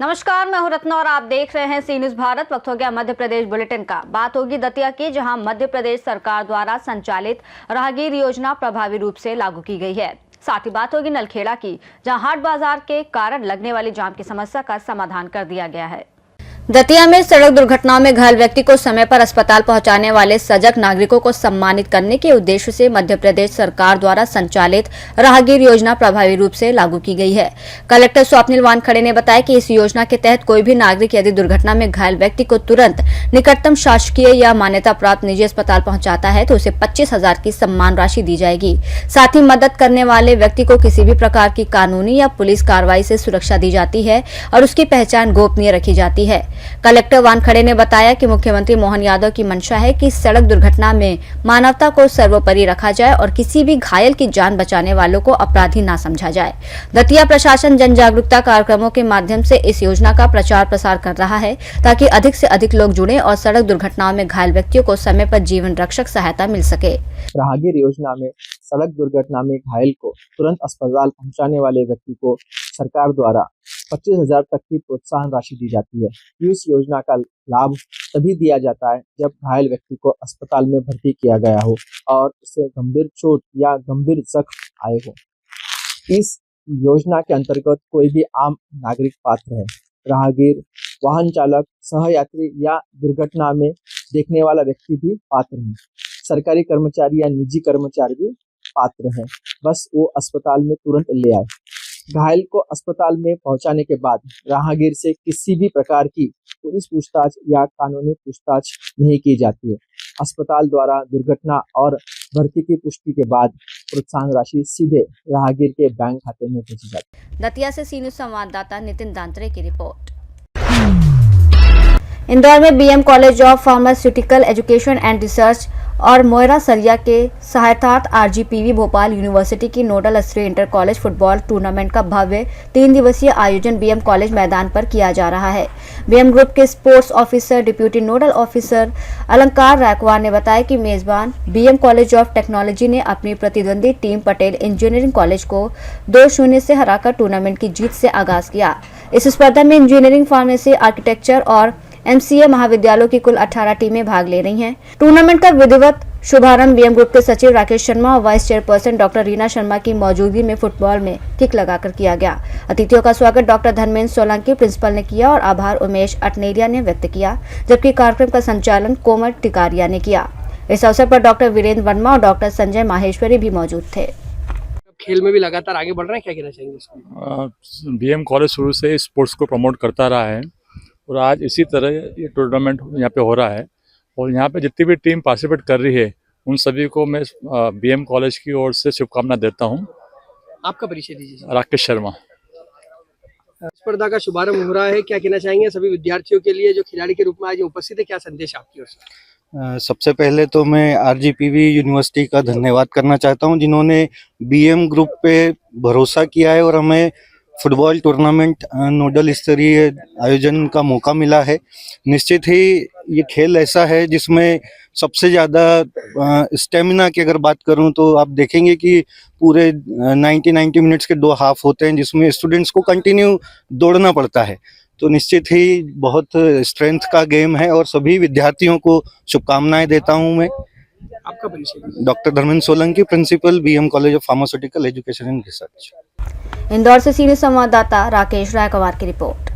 नमस्कार, मैं हूं रत्ना और आप देख रहे हैं सी न्यूज भारत। वक्त हो गया मध्य प्रदेश बुलेटिन का। बात होगी दतिया की, जहां मध्य प्रदेश सरकार द्वारा संचालित राहगीर योजना प्रभावी रूप से लागू की गई है। साथ ही बात होगी नलखेड़ा की, जहां हाट बाजार के कारण लगने वाली जाम की समस्या का समाधान कर दिया गया है। दतिया में सड़क दुर्घटनाओं में घायल व्यक्ति को समय पर अस्पताल पहुंचाने वाले सजग नागरिकों को सम्मानित करने के उद्देश्य से मध्य प्रदेश सरकार द्वारा संचालित राहगीर योजना प्रभावी रूप से लागू की गई है। कलेक्टर स्वप्निल वानखड़े ने बताया कि इस योजना के तहत कोई भी नागरिक यदि दुर्घटना में घायल व्यक्ति को तुरंत निकटतम शासकीय या मान्यता प्राप्त निजी अस्पताल पहुंचाता है तो उसे 25,000 की सम्मान राशि दी जाएगी। साथ ही मदद करने वाले व्यक्ति को किसी भी प्रकार की कानूनी या पुलिस कार्रवाई से सुरक्षा दी जाती है और उसकी पहचान गोपनीय रखी जाती है। कलेक्टर वानखड़े ने बताया कि मुख्यमंत्री मोहन यादव की मंशा है कि सड़क दुर्घटना में मानवता को सर्वोपरि रखा जाए और किसी भी घायल की जान बचाने वालों को अपराधी ना समझा जाए। दतिया प्रशासन जन जागरूकता कार्यक्रमों के माध्यम से इस योजना का प्रचार प्रसार कर रहा है ताकि अधिक से अधिक लोग जुड़े और सड़क दुर्घटनाओं में घायल व्यक्तियों को समय पर जीवन रक्षक सहायता मिल सके। राहगीर योजना में सड़क दुर्घटना में घायल को तुरंत अस्पताल पहुंचाने वाले व्यक्ति को सरकार द्वारा 25,000 तक की प्रोत्साहन राशि दी जाती है। इस योजना का लाभ तभी दिया जाता है जब घायल व्यक्ति को अस्पताल में भर्ती किया गया हो और उसे गंभीर चोट या गंभीर जख्म आए हो। इस योजना के अंतर्गत कोई भी आम नागरिक पात्र है। राहगीर, वाहन चालक, सहयात्री या दुर्घटना में देखने वाला व्यक्ति भी पात्र है। सरकारी कर्मचारी या निजी कर्मचारी भी पात्र हैं। बस वो अस्पताल में तुरंत ले आए। घायल को अस्पताल में पहुंचाने के बाद राहगीर से किसी भी प्रकार की पुलिस पूछताछ या कानूनी पूछताछ नहीं की जाती है। अस्पताल द्वारा दुर्घटना और भर्ती की पुष्टि के बाद प्रोत्साहन राशि सीधे राहगीर के बैंक खाते में भेजी जाती है। दतिया से सी न्यूज संवाददाता नितिन दांतरे की रिपोर्ट। इंदौर में BM college of pharmaceutical education and research और मोयरा सरिया के सहायतार्थ आरजीपीवी भोपाल यूनिवर्सिटी की नोडल स्तरीय इंटर कॉलेज फुटबॉल टूर्नामेंट का भव्य 3 दिवसीय आयोजन बीएम कॉलेज मैदान पर किया जा रहा है। बीएम ग्रुप के sports officer deputy nodal officer अलंकार रायकवार ने बताया कि मेजबान बीएम कॉलेज ऑफ टेक्नोलॉजी ने अपनी प्रतिद्वंदी टीम पटेल इंजीनियरिंग कॉलेज को 2-0 से हराकर टूर्नामेंट की जीत से आगाज किया। इस स्पर्धा में इंजीनियरिंग, फार्मेसी, आर्किटेक्चर और एमसीए महाविद्यालयों की कुल 18 टीमें भाग ले रही हैं। टूर्नामेंट का विधिवत शुभारंभ बीएम ग्रुप के सचिव राकेश शर्मा और vice chairperson doctor Reena Sharma की मौजूदगी में फुटबॉल में किक लगाकर किया गया। अतिथियों का स्वागत डॉक्टर धर्मेंद्र सोलंकी प्रिंसिपल ने किया और आभार उमेश अटनेरिया ने व्यक्त किया, जबकि कार्यक्रम का संचालन कोमल टिकारिया ने किया। इस अवसर पर डॉक्टर वीरेंद्र वर्मा और डॉक्टर संजय माहेश्वरी भी मौजूद थे। खेल में भी लगातार आगे बढ़ रहे हैं, क्या कहना चाहेंगे इसको? बीएम कॉलेज शुरू से स्पोर्ट्स को प्रमोट करता रहा है और आज इसी तरह ये टूर्नामेंट यहाँ पे हो रहा है और यहाँ पे जितनी भी टीम पार्टिसिपेट कर रही है उन सभी को मैं बीएम कॉलेज की ओर से शुभकामना देता हूँ। आपका परिचय दीजिए। राकेश शर्मा। स्पर्धा का शुभारंभ हो रहा है, क्या कहना चाहेंगे सभी विद्यार्थियों के लिए जो खिलाड़ी के रूप में आज उपस्थित है? क्या संदेश आपकी ओर से? सबसे पहले तो मैं आरजीपीवी यूनिवर्सिटी का धन्यवाद करना चाहता हूं, जिन्होंने बीएम ग्रुप पे भरोसा किया है और हमें फुटबॉल टूर्नामेंट नोडल स्तरीय आयोजन का मौका मिला है। निश्चित ही ये खेल ऐसा है जिसमें सबसे ज़्यादा स्टेमिना की अगर बात करूं तो आप देखेंगे कि पूरे 90 मिनट्स के 2 हाफ होते हैं जिसमें स्टूडेंट्स को कंटिन्यू दौड़ना पड़ता है। तो निश्चित ही बहुत स्ट्रेंथ का गेम है और सभी विद्यार्थियों को शुभकामनाएं देता हूं मैं। आपका परिचय? Doctor Dharmendra Solanki, principal BM college of pharmaceutical education and research. Indore से सीनियर संवाददाता राकेश रायकवार की रिपोर्ट।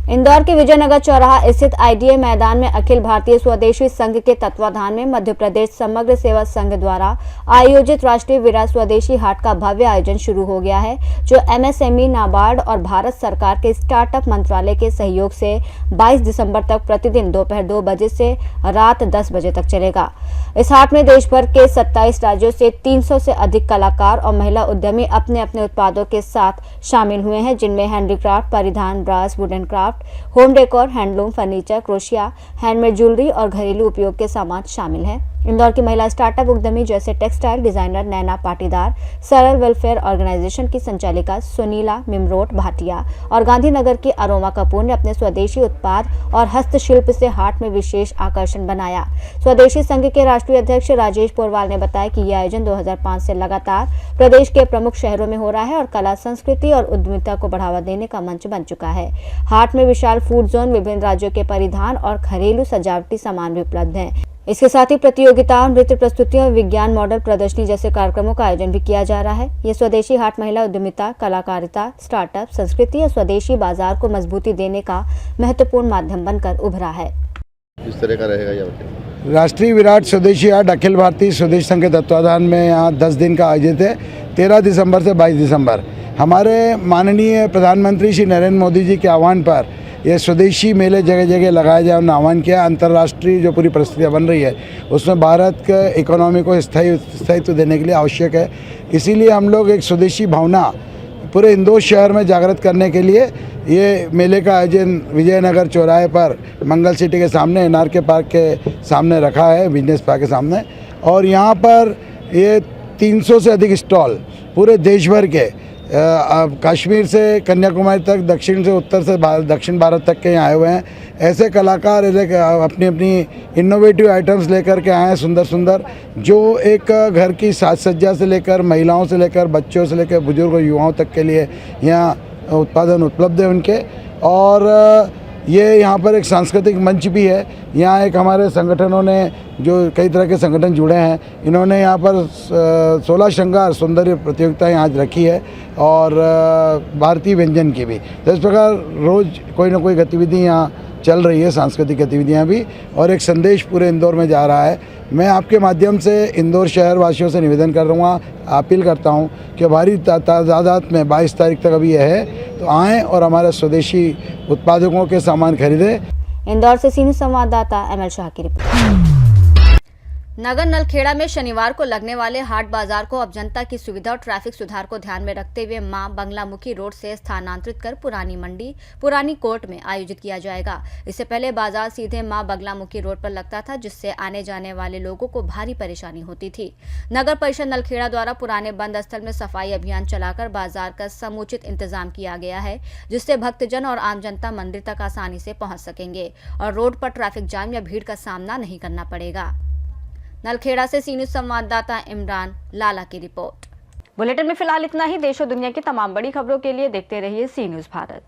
इंदौर के विजयनगर चौराहा स्थित आईडीए मैदान में अखिल भारतीय स्वदेशी संघ के तत्वाधान में मध्य प्रदेश समग्र सेवा संघ द्वारा आयोजित राष्ट्रीय विराट स्वदेशी हाट का भव्य आयोजन शुरू हो गया है, जो एमएसएमई, नाबार्ड और भारत सरकार के स्टार्टअप मंत्रालय के सहयोग से 22 दिसंबर तक प्रतिदिन दोपहर 2 बजे से रात 10 बजे तक चलेगा। इस हाट में देश भर के 27 राज्यों से 300 से अधिक कलाकार और महिला उद्यमी अपने अपने उत्पादों के साथ शामिल हुए हैं, जिनमें हैंडीक्राफ्ट, परिधान, brass, wooden craft, home decor, handloom, furniture, crochet, handmade jewellery और घरेलू उपयोग के सामान शामिल हैं। इंदौर की महिला स्टार्टअप उद्यमी जैसे टेक्सटाइल डिजाइनर नैना पाटीदार, सरल वेलफेयर ऑर्गेनाइजेशन की संचालिका सुनीला मिमरोट भाटिया और गांधीनगर की अरोमा कपूर ने अपने स्वदेशी उत्पाद और हस्तशिल्प से हाट में विशेष आकर्षण बनाया। स्वदेशी संघ के राष्ट्रीय अध्यक्ष राजेश पोरवाल ने बताया कि यह आयोजन 2005 से लगातार प्रदेश के प्रमुख शहरों में हो रहा है और कला, संस्कृति और उद्यमिता को बढ़ावा देने का मंच बन चुका है। हाट में विशाल फूड जोन, विभिन्न राज्यों के परिधान और घरेलू सजावटी सामान भी उपलब्ध हैं। इसके साथ ही प्रतियोगिताओं, नृत्य प्रस्तुतियों, विज्ञान मॉडल प्रदर्शनी जैसे कार्यक्रमों का आयोजन भी किया जा रहा है। ये स्वदेशी हाट महिला उद्यमिता, कलाकारिता, स्टार्टअप, संस्कृति और स्वदेशी बाजार को मजबूती देने का महत्वपूर्ण माध्यम बनकर उभरा है। इस तरह का रहेगा यह राष्ट्रीय विराट स्वदेशी हाट अखिल भारतीय स्वदेशी संघ के तत्वाधान में यहाँ 10 दिन का आयोजित है। 13 दिसंबर से 22 दिसंबर हमारे माननीय प्रधानमंत्री श्री नरेंद्र मोदी जी के आह्वान पर ये स्वदेशी मेले जगह जगह लगाए जाए, उन्होंने आह्वान किया। अंतर्राष्ट्रीय जो पूरी परिस्थितियाँ बन रही है उसमें भारत के इकोनॉमी को स्थायित्व देने के लिए आवश्यक है। इसीलिए हम लोग एक स्वदेशी भावना पूरे इंदौर शहर में जागृत करने के लिए ये मेले का आयोजन विजयनगर चौराहे पर मंगल सिटी के सामने NRK पार्क के सामने रखा है, बिजनेस पार्क के सामने। और यहाँ पर ये 300 से अधिक स्टॉल पूरे देश भर के कश्मीर से कन्याकुमारी तक, दक्षिण से उत्तर से दक्षिण भारत तक के यहाँ आए हुए हैं। ऐसे कलाकार अपनी अपनी इनोवेटिव आइटम्स लेकर के आए हैं, सुंदर सुंदर, जो एक घर की साज सज्जा से लेकर महिलाओं से लेकर बच्चों से लेकर बुजुर्ग और युवाओं तक के लिए यहाँ उत्पादन उपलब्ध है उनके। और ये यहाँ पर एक सांस्कृतिक मंच भी है। यहाँ एक हमारे संगठनों ने, जो कई तरह के संगठन जुड़े हैं, इन्होंने यहाँ पर 16 श्रृंगार सौंदर्य प्रतियोगिता यहाँ रखी है और भारतीय व्यंजन की भी। तो इस प्रकार रोज़ कोई ना कोई गतिविधि यहाँ चल रही है, सांस्कृतिक गतिविधियाँ भी, और एक संदेश पूरे इंदौर में जा रहा है। मैं आपके माध्यम से इंदौर शहर वासियों से निवेदन कर रहा हूँ, अपील करता हूँ कि भारी तादाद में 22 तारीख तक अभी यह है, तो आएँ और हमारे स्वदेशी उत्पादकों के सामान खरीदें। इंदौर से सीनियर संवाददाता ML शाह की रिपोर्ट। नगर नलखेड़ा में शनिवार को लगने वाले हाट बाजार को अब जनता की सुविधा और ट्रैफिक सुधार को ध्यान में रखते हुए मां बंगलामुखी रोड से स्थानांतरित कर पुरानी मंडी, पुरानी कोर्ट में आयोजित किया जाएगा। इससे पहले बाजार सीधे मां बंगलामुखी रोड पर लगता था, जिससे आने जाने वाले लोगों को भारी परेशानी होती थी। नगर परिषद नलखेड़ा द्वारा पुराने बंद स्थल में सफाई अभियान चलाकर बाजार का समुचित इंतजाम किया गया है, जिससे भक्तजन और आम जनता मंदिर तक आसानी से पहुंच सकेंगे और रोड पर ट्रैफिक जाम या भीड़ का सामना नहीं करना पड़ेगा। नलखेड़ा से सी न्यूज़ संवाददाता इमरान लाला की रिपोर्ट। बुलेटिन में फिलहाल इतना ही। देश और दुनिया की तमाम बड़ी खबरों के लिए देखते रहिए सी न्यूज़ भारत।